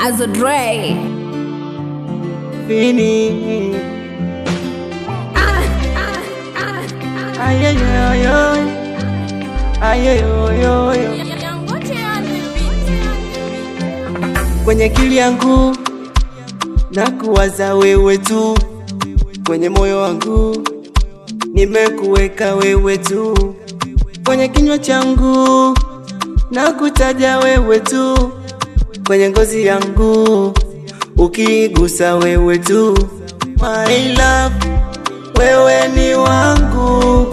As a Dre Vini kwenye akili yangu na kuwaza wewe tu, kwenye moyo wangu nimekuweka wewe tu, kwenye kinywa changu na kutaja wewe tu, kwenye ngozi yangu ukigusa wewe tu. My love, wewe ni wangu,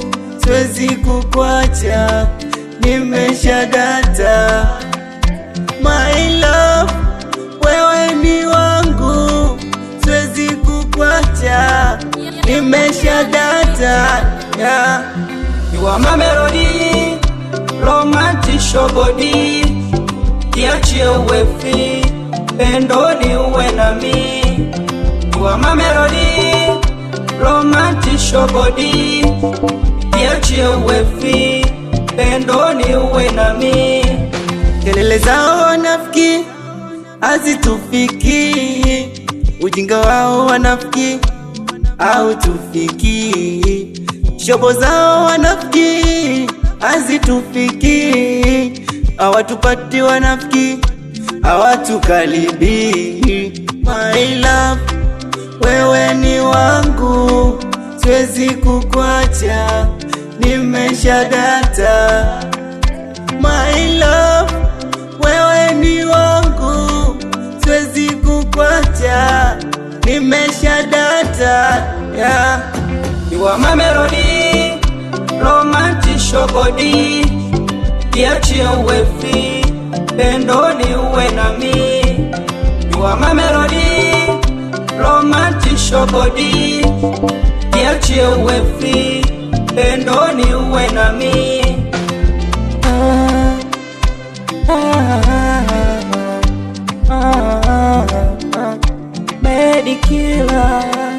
siwezi kukwacha, nimeshadata. My love, wewe ni wangu, siwezi kukwacha, nimeshadata. Yeah. You are my melody, romantic show body. Niachie uwe free, pendo ni uwe na mi. You are my melody, romantic show body. Niachie uwe free, pendo ni uwe na mi. Kelele zao wanafiki hazitufiki, ujinga wao wanafiki hautufiki, shobo zao wanafiki hazitufiki, hawatupati wanafiki hawatukaribi. My love, wewe ni wangu, siwezi kukwacha, nimeshadata. My love, wewe ni wangu, siwezi kukwacha, nimeshadata. Yeah. You are my melody, romantic show body. Niachie uwe free, pendo ni uwe na mi. You are my melody, romantic show body. Niachie uwe free, pendo ni uwe na mi. Medikiller.